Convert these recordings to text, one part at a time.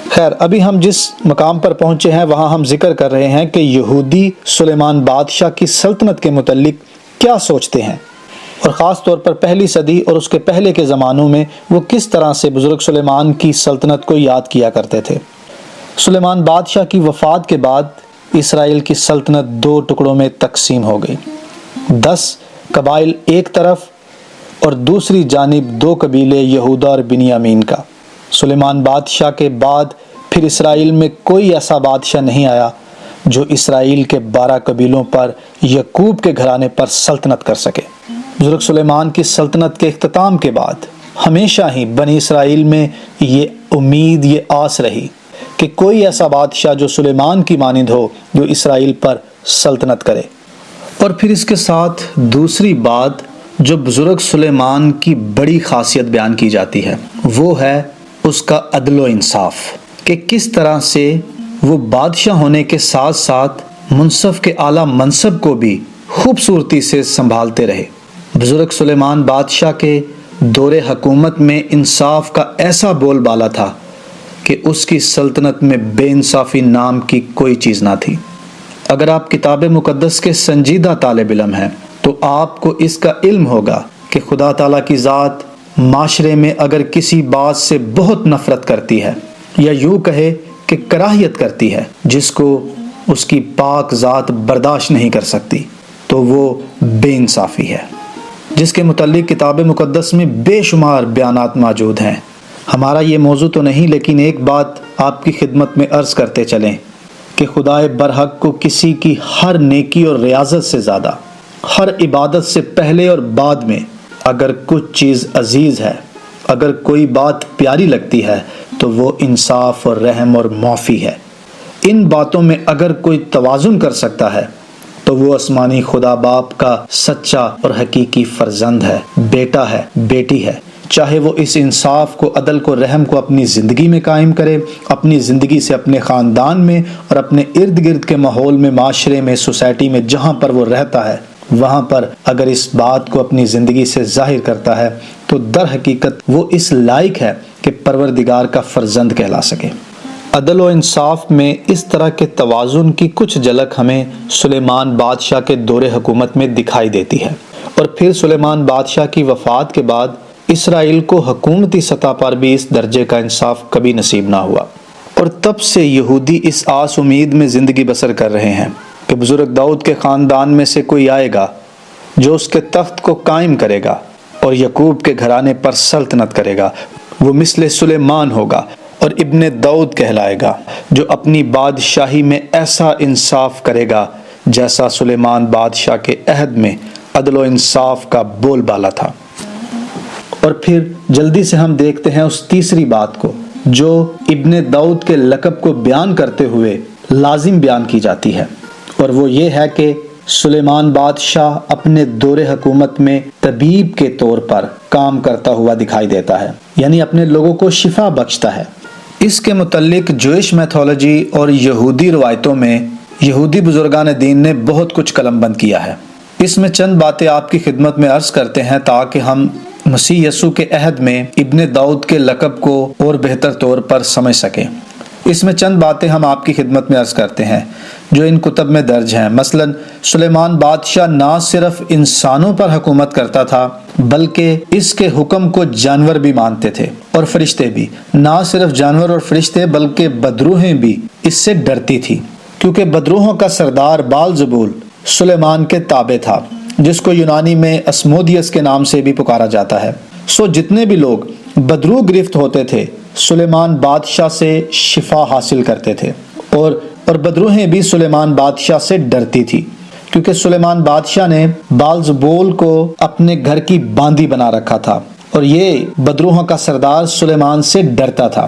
خیر، ابھی ہم جس مقام پر پہنچے ہیں وہاں ہم ذکر کر رہے ہیں کہ یہودی سلیمان بادشاہ کی سلطنت کے متعلق کیا سوچتے ہیں، اور خاص طور پر پہلی صدی اور اس کے پہلے کے زمانوں میں وہ کس طرح سے بزرگ سلیمان کی سلطنت کو یاد کیا کرتے تھے۔ سلیمان بادشاہ کی وفات کے بعد اسرائیل کی سلطنت 2 ٹکڑوں میں تقسیم ہو گئی۔ 10 قبائل ایک طرف اور دوسری جانب 2 قبیلے یہودا اور بنیامین کا۔ سلیمان بادشاہ کے بعد پھر اسرائیل میں کوئی ایسا بادشاہ نہیں آیا جو اسرائیل کے 12 قبیلوں پر یعقوب کے گھرانے پر سلطنت کر سکے۔ بزرگ سلیمان کی سلطنت کے اختتام کے بعد ہمیشہ ہی بنی اسرائیل میں یہ امید، یہ آس رہی کہ کوئی ایسا بادشاہ جو سلیمان کی مانند ہو جو اسرائیل پر سلطنت کرے۔ اور پھر اس کے ساتھ دوسری بات جو بزرگ سلیمان کی بڑی خاصیت بیان کی جاتی ہے وہ ہے اس کا عدل و انصاف، کہ کس طرح سے وہ بادشاہ ہونے کے ساتھ ساتھ منصف کے اعلیٰ منصب کو بھی خوبصورتی سے سنبھالتے رہے۔ بزرگ سلیمان بادشاہ کے دور حکومت میں انصاف کا ایسا بول بالا تھا کہ اس کی سلطنت میں بے انصافی نام کی کوئی چیز نہ تھی۔ اگر آپ کتاب مقدس کے سنجیدہ طالب علم ہیں تو آپ کو اس کا علم ہوگا کہ خدا تعالیٰ کی ذات معاشرے میں اگر کسی بات سے بہت نفرت کرتی ہے، یا یوں کہے کہ کراہیت کرتی ہے، جس کو اس کی پاک ذات برداشت نہیں کر سکتی، تو وہ بے انصافی ہے، جس کے متعلق کتاب مقدس میں بے شمار بیانات موجود ہیں۔ ہمارا یہ موضوع تو نہیں، لیکن ایک بات آپ کی خدمت میں عرض کرتے چلیں کہ خدائے برحق کو کسی کی ہر نیکی اور ریاضت سے زیادہ، ہر عبادت سے پہلے اور بعد میں اگر کچھ چیز عزیز ہے، اگر کوئی بات پیاری لگتی ہے تو وہ انصاف اور رحم اور معافی ہے۔ ان باتوں میں اگر کوئی توازن کر سکتا ہے تو وہ آسمانی خدا باپ کا سچا اور حقیقی فرزند ہے، بیٹا ہے، بیٹی ہے۔ چاہے وہ اس انصاف کو، عدل کو، رحم کو اپنی زندگی میں قائم کرے، اپنی زندگی سے اپنے خاندان میں اور اپنے ارد گرد کے ماحول میں، معاشرے میں، سوسائٹی میں، جہاں پر وہ رہتا ہے وہاں پر اگر اس بات کو اپنی زندگی سے ظاہر کرتا ہے تو در حقیقت وہ اس لائق ہے کہ پروردگار کا فرزند کہلا سکے۔ عدل و انصاف میں اس طرح کے توازن کی کچھ جھلک ہمیں سلیمان بادشاہ کے دور حکومت میں دکھائی دیتی ہے، اور پھر سلیمان بادشاہ کی وفات کے بعد اسرائیل کو حکومتی سطح پر بھی اس درجے کا انصاف کبھی نصیب نہ ہوا، اور تب سے یہودی اس آس امید میں زندگی بسر کر رہے ہیں کہ بزرگ داؤد کے خاندان میں سے کوئی آئے گا جو اس کے تخت کو قائم کرے گا اور یعقوب کے گھرانے پر سلطنت کرے گا۔ وہ مثل سلیمان ہوگا اور ابن داؤد کہلائے گا، جو اپنی بادشاہی میں ایسا انصاف کرے گا جیسا سلیمان بادشاہ کے عہد میں عدل و انصاف کا بول بالا تھا۔ اور پھر جلدی سے ہم دیکھتے ہیں اس تیسری بات کو جو ابن داؤد کے لقب کو بیان کرتے ہوئے لازم بیان کی جاتی ہے، اور وہ یہ ہے کہ سلیمان بادشاہ اپنے دور حکومت میں طبیب کے طور پر کام کرتا ہوا دکھائی دیتا ہے، یعنی اپنے لوگوں کو شفا بخشتا ہے۔ اس کے متعلق جوئش میتھولوجی اور یہودی روایتوں میں یہودی بزرگان دین نے بہت کچھ قلم بند کیا ہے۔ اس میں چند باتیں آپ کی خدمت میں عرض کرتے ہیں تاکہ ہم مسیح یسوع کے عہد میں ابن داؤد کے لقب کو اور بہتر طور پر سمجھ سکیں۔ اس میں چند باتیں ہم آپ کی خدمت میں عرض کرتے ہیں جو ان کتب میں درج ہیں۔ مثلا سلیمان بادشاہ نہ صرف انسانوں پر حکومت کرتا تھا بلکہ اس کے حکم کو جانور بھی مانتے تھے اور فرشتے بھی۔ نہ صرف جانور اور فرشتے بلکہ بدروحیں بھی اس سے ڈرتی تھی، کیونکہ بدروحوں کا سردار بال-زبول سلیمان کے تابع تھا، جس کو یونانی میں اسمودیس کے نام سے بھی پکارا جاتا ہے۔ سو جتنے بھی لوگ بدروح گرفت ہوتے تھے سلیمان بادشاہ سے شفا حاصل کرتے تھے، اور بدروحیں بھی سلیمان بادشاہ سے ڈرتی تھی، کیونکہ سلیمان بادشاہ نے بال-زبول کو اپنے گھر کی باندی بنا رکھا تھا، اور یہ بدروحوں کا سردار سلیمان سے ڈرتا تھا۔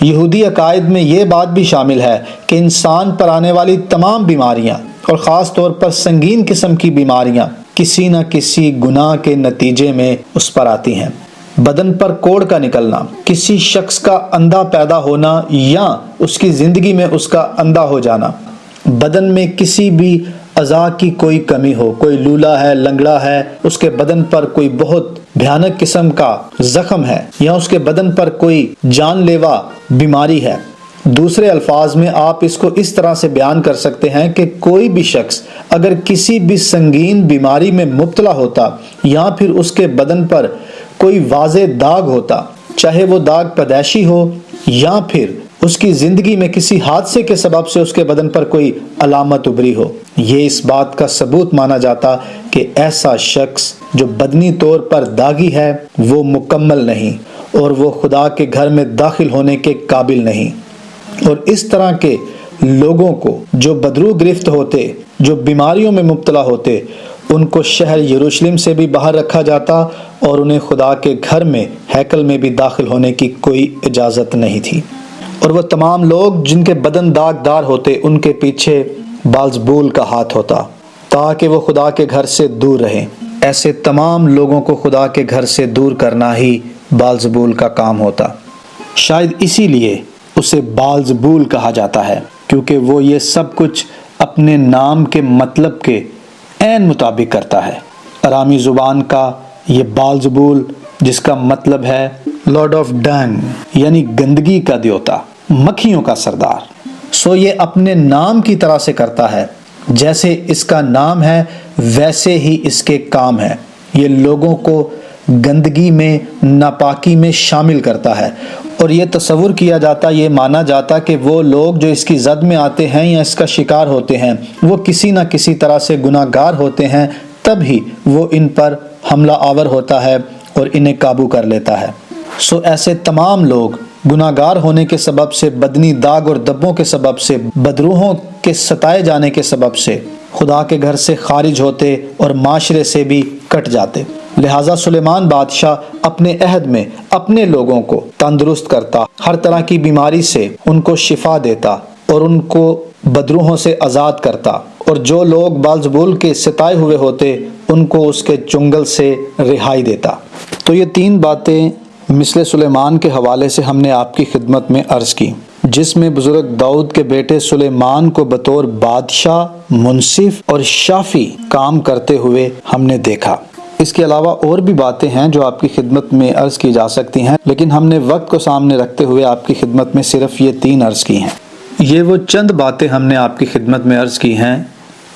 یہودی عقائد میں یہ بات بھی شامل ہے کہ انسان پر آنے والی تمام بیماریاں اور خاص طور پر سنگین قسم کی بیماریاں کسی نہ کسی گناہ کے نتیجے میں اس پر آتی ہیں۔ بدن پر کوڑ کا نکلنا، کسی شخص کا اندھا پیدا ہونا یا اس کی زندگی میں اس کا اندھا ہو جانا، بدن میں کسی بھی اعضاء کی کوئی کمی ہو، کوئی لولا ہے، لنگڑا ہے، اس کے بدن پر کوئی بہت بھیانک قسم کا زخم ہے، یا اس کے بدن پر کوئی جان لیوا بیماری ہے، دوسرے الفاظ میں آپ اس کو اس طرح سے بیان کر سکتے ہیں کہ کوئی بھی شخص اگر کسی بھی سنگین بیماری میں مبتلا ہوتا یا پھر اس کے بدن پر کوئی واضح داغ ہوتا، چاہے وہ داغ پیدائشی ہو یا پھر اس کی زندگی میں کسی حادثے کے سبب سے اس کے بدن پر کوئی علامت ابھری ہو، یہ اس بات کا ثبوت مانا جاتا کہ ایسا شخص جو بدنی طور پر داغی ہے وہ مکمل نہیں اور وہ خدا کے گھر میں داخل ہونے کے قابل نہیں۔ اور اس طرح کے لوگوں کو جو بدرو گرفت ہوتے، جو بیماریوں میں مبتلا ہوتے، ان کو شہر یروشلم سے بھی باہر رکھا جاتا اور انہیں خدا کے گھر میں ہیکل میں بھی داخل ہونے کی کوئی اجازت نہیں تھی۔ اور وہ تمام لوگ جن کے بدن داغدار ہوتے، ان کے پیچھے بالزبول کا ہاتھ ہوتا تاکہ وہ خدا کے گھر سے دور رہیں۔ ایسے تمام لوگوں کو خدا کے گھر سے دور کرنا ہی بالزبول کا کام ہوتا۔ شاید اسی لیے اسے بالزبول کہا جاتا ہے، کیونکہ وہ یہ سب کچھ اپنے نام کے مطلب کے عین مطابق کرتا ہے۔ ارامی زبان کا یہ بالزبول، جس کا مطلب ہے لارڈ آف ڈنگ یعنی گندگی کا دیوتا، مکھیوں کا سردار، سو یہ اپنے نام کی طرح سے کرتا ہے۔ جیسے اس کا نام ہے ویسے ہی اس کے کام ہے۔ یہ لوگوں کو گندگی میں، ناپاکی میں شامل کرتا ہے، اور یہ تصور کیا جاتا، یہ مانا جاتا کہ وہ لوگ جو اس کی زد میں آتے ہیں یا اس کا شکار ہوتے ہیں وہ کسی نہ کسی طرح سے گناہ گار ہوتے ہیں، تب ہی وہ ان پر حملہ آور ہوتا ہے اور انہیں قابو کر لیتا ہے۔ سو ایسے تمام لوگ گناہ گار ہونے کے سبب سے، بدنی داغ اور دبوں کے سبب سے، بدروحوں کے ستائے جانے کے سبب سے خدا کے گھر سے خارج ہوتے اور معاشرے سے بھی کٹ جاتے۔ لہٰذا سلیمان بادشاہ اپنے عہد میں اپنے لوگوں کو تندرست کرتا، ہر طرح کی بیماری سے ان کو شفا دیتا اور ان کو بدروحوں سے آزاد کرتا، اور جو لوگ بالزبول کے ستائے ہوئے ہوتے ان کو اس کے چنگل سے رہائی دیتا۔ تو یہ تین باتیں مثل سلیمان کے حوالے سے ہم نے آپ کی خدمت میں عرض کی، جس میں بزرگ داؤد کے بیٹے سلیمان کو بطور بادشاہ، منصف اور شافی کام کرتے ہوئے ہم نے دیکھا۔ اس کے علاوہ اور بھی باتیں ہیں جو آپ کی خدمت میں عرض کی جا سکتی ہیں، لیکن ہم نے وقت کو سامنے رکھتے ہوئے آپ کی خدمت میں صرف یہ تین عرض کی ہیں۔ یہ وہ چند باتیں ہم نے آپ کی خدمت میں عرض کی ہیں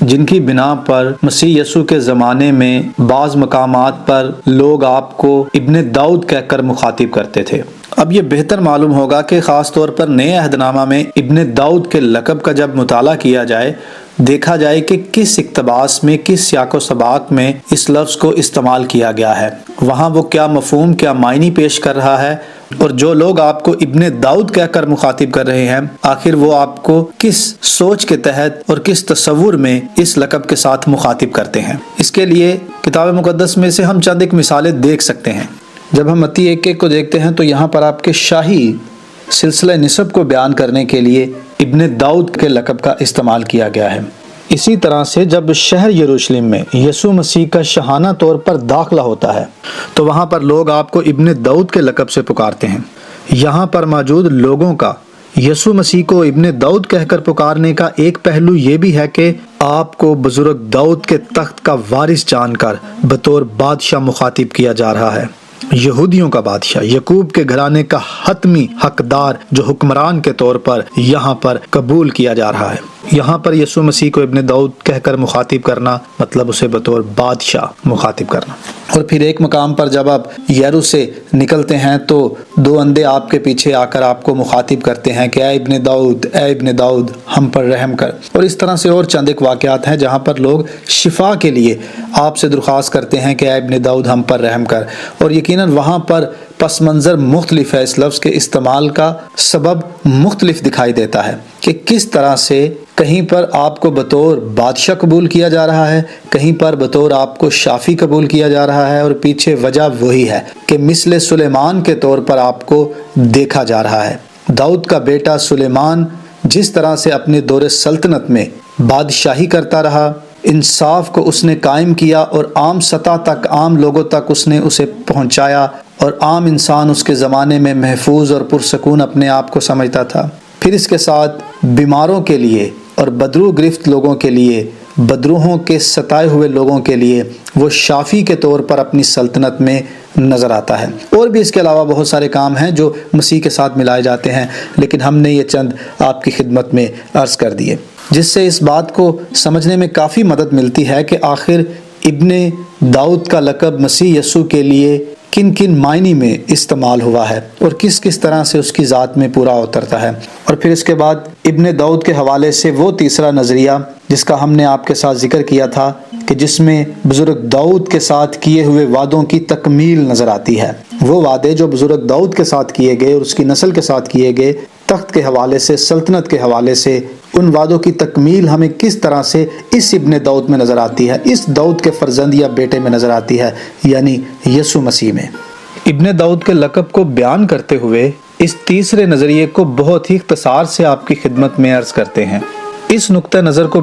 جن کی بنا پر مسیح یسوع کے زمانے میں بعض مقامات پر لوگ آپ کو ابن داؤد کہہ کر مخاطب کرتے تھے۔ اب یہ بہتر معلوم ہوگا کہ خاص طور پر نئے عہد نامہ میں ابن داؤد کے لقب کا جب مطالعہ کیا جائے، دیکھا جائے کہ کس اقتباس میں، کس سیاق و سباق میں اس لفظ کو استعمال کیا گیا ہے، وہاں وہ کیا مفہوم، کیا معنی پیش کر رہا ہے، اور جو لوگ آپ کو ابن داؤد کہہ کر مخاطب کر رہے ہیں آخر وہ آپ کو کس سوچ کے تحت اور کس تصور میں اس لقب کے ساتھ مخاطب کرتے ہیں۔ اس کے لیے کتاب مقدس میں سے ہم چند ایک مثالیں دیکھ سکتے ہیں۔ جب ہم متی 1:1 کو دیکھتے ہیں تو یہاں پر آپ کے شاہی سلسلہ نسب کو بیان کرنے کے لیے ابن داؤد کے لقب کا استعمال کیا گیا ہے۔ اسی طرح سے جب شہر یروشلم میں یسوع مسیح کا شاہانہ طور پر داخلہ ہوتا ہے تو وہاں پر لوگ آپ کو ابن داؤد کے لقب سے پکارتے ہیں۔ یہاں پر موجود لوگوں کا یسوع مسیح کو ابن داؤد کہہ کر پکارنے کا ایک پہلو یہ بھی ہے کہ آپ کو بزرگ داؤد کے تخت کا وارث جان کر بطور بادشاہ مخاطب کیا جا رہا ہے۔ یہودیوں کا بادشاہ، یعقوب کے گھرانے کا حتمی حقدار جو حکمران کے طور پر یہاں پر قبول کیا جا رہا ہے۔ یہاں پر یسوع مسیح کو ابن داؤد کہہ کر مخاطب کرنا مطلب اسے بطور بادشاہ مخاطب کرنا۔ اور پھر ایک مقام پر جب آپ یرو سے نکلتے ہیں تو 2 اندھے آپ کے پیچھے آ کر آپ کو مخاطب کرتے ہیں کہ اے ابن داؤد، اے ابن داؤد، ہم پر رحم کر۔ اور اس طرح سے اور چند ایک واقعات ہیں جہاں پر لوگ شفا کے لیے آپ سے درخواست کرتے ہیں کہ اے ابن داؤد، ہم پر رحم کر۔ اور یقیناً وہاں پر پس منظر مختلف ہے، اس لفظ کے استعمال کا سبب مختلف دکھائی دیتا ہے کہ کس طرح سے کہیں پر آپ کو بطور بادشاہ قبول کیا جا رہا ہے، کہیں پر بطور آپ کو شافی قبول کیا جا رہا ہے، اور پیچھے وجہ وہی ہے کہ مثل سلیمان کے طور پر آپ کو دیکھا جا رہا ہے۔ داؤد کا بیٹا سلیمان جس طرح سے اپنے دور سلطنت میں بادشاہی کرتا رہا، انصاف کو اس نے قائم کیا اور عام سطح تک، عام لوگوں تک اس نے اسے پہنچایا، اور عام انسان اس کے زمانے میں محفوظ اور پرسکون اپنے آپ کو سمجھتا تھا۔ پھر اس کے ساتھ بیماروں کے لیے اور بدرو گرفت لوگوں کے لیے بدروحوں کے ستائے ہوئے لوگوں کے لیے وہ شافی کے طور پر اپنی سلطنت میں نظر آتا ہے۔ اور بھی اس کے علاوہ بہت سارے کام ہیں جو مسیح کے ساتھ ملائے جاتے ہیں، لیکن ہم نے یہ چند آپ کی خدمت میں عرض کر دیے، جس سے اس بات کو سمجھنے میں کافی مدد ملتی ہے کہ آخر ابن داؤد کا لقب مسیح یسوع کے لیے کن کن معنی میں استعمال ہوا ہے اور کس کس طرح سے اس کی ذات میں پورا اترتا ہے۔ اور پھر اس کے بعد ابن داؤد کے حوالے سے وہ تیسرا نظریہ جس کا ہم نے آپ کے ساتھ ذکر کیا تھا کہ جس میں بزرگ داؤد کے ساتھ کیے ہوئے وعدوں کی تکمیل نظر آتی ہے، وہ وعدے جو بزرگ داؤد کے ساتھ کیے گئے اور اس کی نسل کے ساتھ کیے گئے، تخت کے حوالے سے، سلطنت کے حوالے سے، ان وعدوں کی تکمیل ہمیں کس طرح سے اس ابن داؤد میں نظر آتی ہے، اس داؤد کے فرزند یا بیٹے میں نظر آتی ہے، یعنی یسوع مسیح میں۔ ابن داؤد کے لقب کو بیان کرتے ہوئے اس تیسرے نظریے کو بہت ہی اختصار سے آپ کی خدمت میں عرض کرتے ہیں۔ اس نقطہ نظر کو